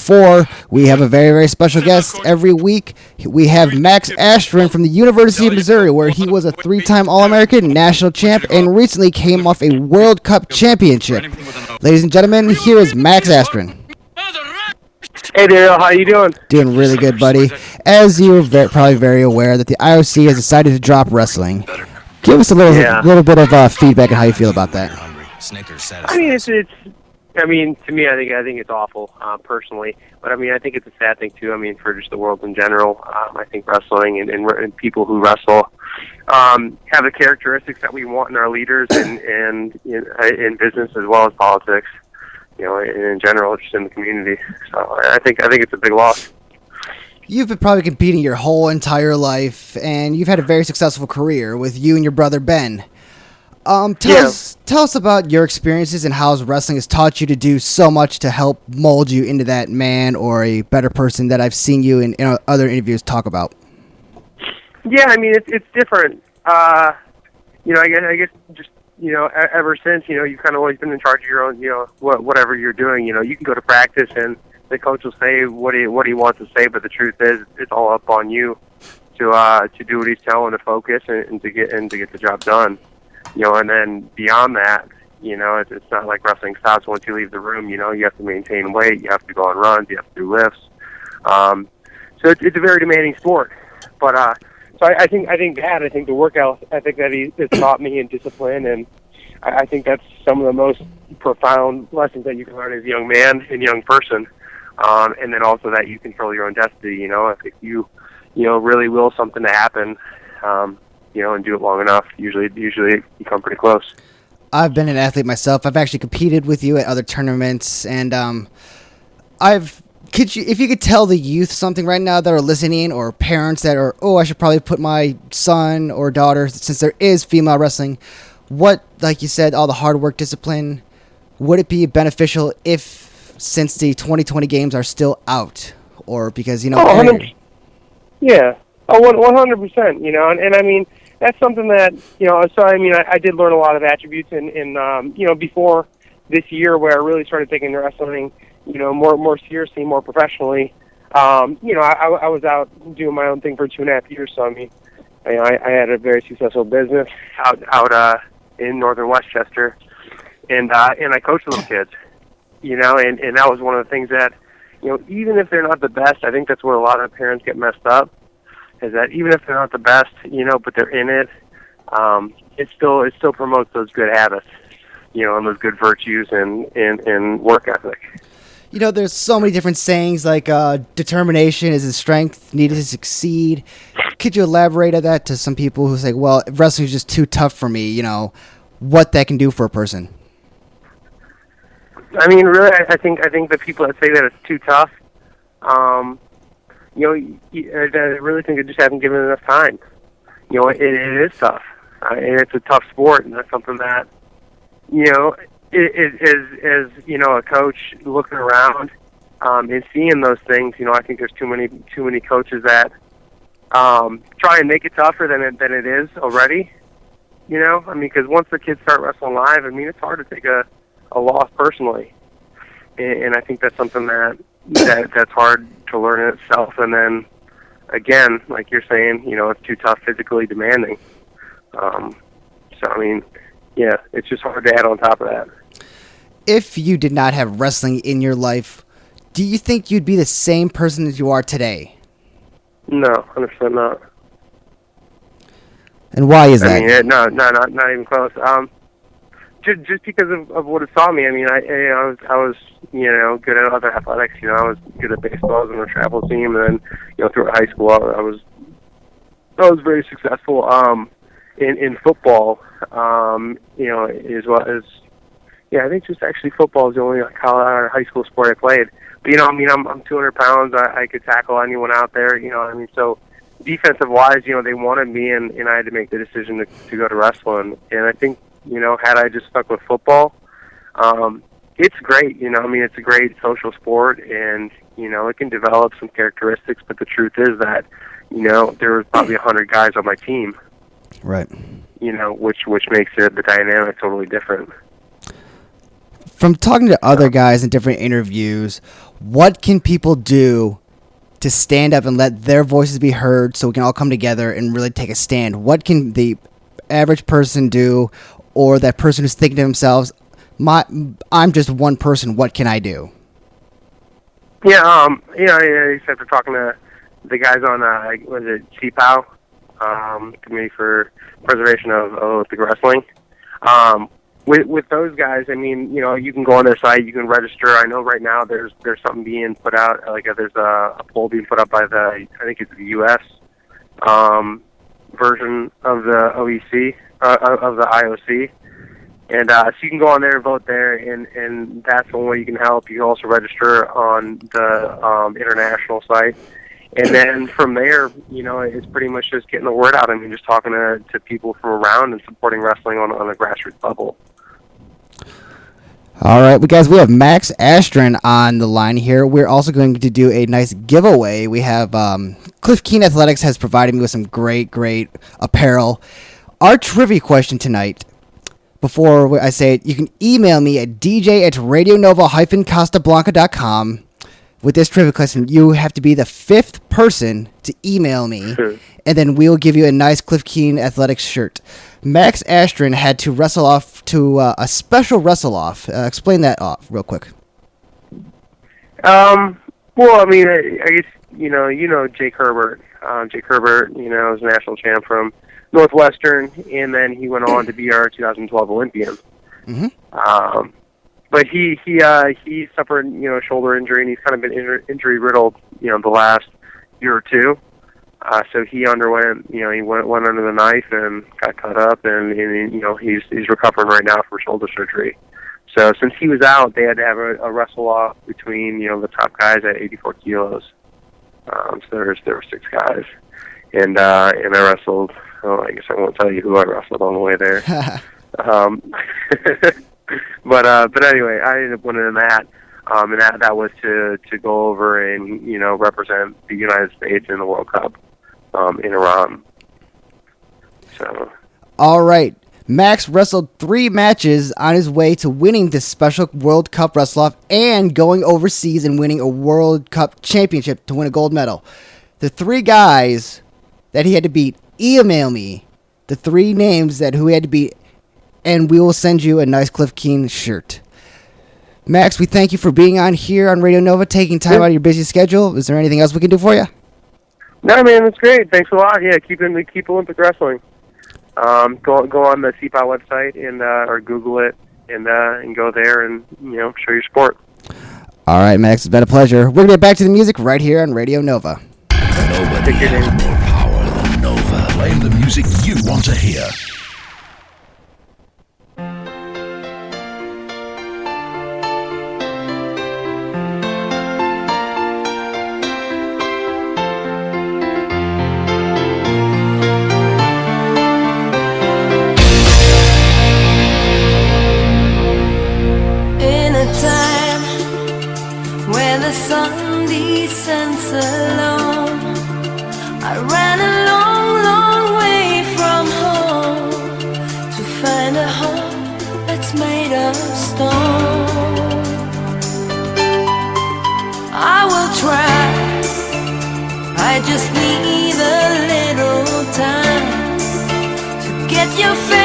4, we have a very, very special guest every week. We have Max Askren from the University of Missouri, where he was a 3-time All-American, national champ, and recently came off a World Cup championship. Ladies and gentlemen, here is Max Askren. Hey Daryl, how you doing? Doing really good, buddy. As you're probably very aware that the IOC has decided to drop wrestling. Give us a little bit of feedback on how you feel about that. I mean, to me, I think it's awful, personally. But I mean, I think it's a sad thing too. I mean, for just the world in general. I think wrestling and people who wrestle have the characteristics that we want in our leaders and in business as well as politics. You know, in general, just in the community. So I think it's a big loss. You've been probably competing your whole entire life, and you've had a very successful career with you and your brother Ben. Tell us about your experiences and how wrestling has taught you to do so much to help mold you into that man or a better person that I've seen you in other interviews talk about. Yeah, I mean it's different. I guess just. Ever since, you've kind of always been in charge of your own, whatever you're doing. You can go to practice and the coach will say what he wants to say, but the truth is, it's all up on you to do what he's telling, to focus and to get the job done. And then beyond that, it's not like wrestling stops once you leave the room. You have to maintain weight, you have to go on runs, you have to do lifts. So it's a very demanding sport, but. So I think the workout ethic that he has taught me in discipline, and I think that's some of the most profound lessons that you can learn as a young man and young person. And then also that you control your own destiny. If you really will something to happen, and do it long enough, usually you come pretty close. I've been an athlete myself. I've actually competed with you at other tournaments, and if you could tell the youth something right now that are listening, or parents that are, I should probably put my son or daughter, since there is female wrestling, what, like you said, all the hard work, discipline, would it be beneficial since the 2020 games are still out, or because, Yeah, 100%, and I mean, that's something that, I did learn a lot of attributes in before this year where I really started taking wrestling more seriously, more professionally. I was out doing my own thing for 2.5 years. So I had a very successful business out in northern Westchester, and I coached little kids. And that was one of the things that, even if they're not the best, I think that's where a lot of parents get messed up. Is that even if they're not the best, but they're in it, it still promotes those good habits, and those good virtues and work ethic. There's so many different sayings like determination is the strength needed to succeed. Could you elaborate on that to some people who say, well, wrestling is just too tough for me, what that can do for a person? I mean, really, I think the people that say that it's too tough, I really think they just haven't given it enough time. It is tough, and it's a tough sport, and that's something that, as a coach looking around and seeing those things, I think there's too many coaches that try and make it tougher than it is already. Because once the kids start wrestling live, it's hard to take a loss personally, and I think that's something that's hard to learn in itself. And then again, like you're saying, it's too tough, physically demanding. Yeah, it's just hard to add on top of that. If you did not have wrestling in your life, do you think you'd be the same person as you are today? No, 100% not. And why is that? Not even close. Just because of what it taught me. I was good at other athletics. I was good at baseball, I was on the travel team, and then throughout high school, I was very successful in football. As well as. Yeah, I think just actually football is the only college or high school sport I played. But I'm 200 pounds. I could tackle anyone out there. So defensive wise, they wanted me, and I had to make the decision to go to wrestling. And I think had I just stuck with football, it's great. It's a great social sport, and it can develop some characteristics. But the truth is that there was probably 100 guys on my team. Right. Which makes the dynamic totally different. From talking to other guys in different interviews, what can people do to stand up and let their voices be heard so we can all come together and really take a stand? What can the average person do, or that person who's thinking to themselves, I'm just one person, what can I do? Yeah, except for talking to the guys on, was it CPOW, Committee for Preservation of Olympic Wrestling. With those guys, I mean, you can go on their site, you can register. I know right now there's something being put out, there's a poll being put up by I think it's the U.S. Version of the OEC, of the IOC. And so you can go on there and vote there, and that's one way you can help. You can also register on the international site. And then from there, it's pretty much just getting the word out. I mean, just talking to people from around and supporting wrestling on a grassroots level. All right, guys, we have Max Askren on the line here. We're also going to do a nice giveaway. We have Cliff Keen Athletics has provided me with some great apparel. Our trivia question tonight, before I say it, you can email me at dj@radionova-casablanca.com. With this trivia question, you have to be the 5th person to email me, and then we'll give you a nice Cliff Keen Athletics shirt. Max Askren had to wrestle off to a special wrestle-off. Explain that off real quick. Well, I mean, I guess, Jake Herbert. Jake Herbert, is a national champ from Northwestern, and then he went on to be our 2012 Olympian. Mm-hmm. But he suffered, a shoulder injury, and he's kind of been injury riddled, the last year or two. So he underwent, he went under the knife and got cut up, and he's recovering right now from shoulder surgery. So since he was out, they had to have a wrestle off between, the top guys at 84 kilos. So there were 6 guys, and I wrestled. Oh, I guess I won't tell you who I wrestled on the way there. But anyway, I ended up winning that, and that was to go over and represent the United States in the World Cup in Iran. So. All right, Max wrestled 3 matches on his way to winning this special World Cup wrestle-off and going overseas and winning a World Cup championship to win a gold medal. The 3 guys that he had to beat, email me the 3 names who he had to beat, and we will send you a nice Cliff Keen shirt. Max, we thank you for being on here on Radio Nova, taking time out of your busy schedule. Is there anything else we can do for you? No, man, that's great. Thanks a lot. Yeah, keep Olympic wrestling. Go on the CPOW website and or Google it and go there and show your sport. All right, Max, it's been a pleasure. We're gonna get back to the music right here on Radio Nova. Nobody has more power than Nova. Playing the music you want to hear. Sun descends alone. I ran a long, long way from home to find a home that's made of stone. I will try. I just need a little time to get your face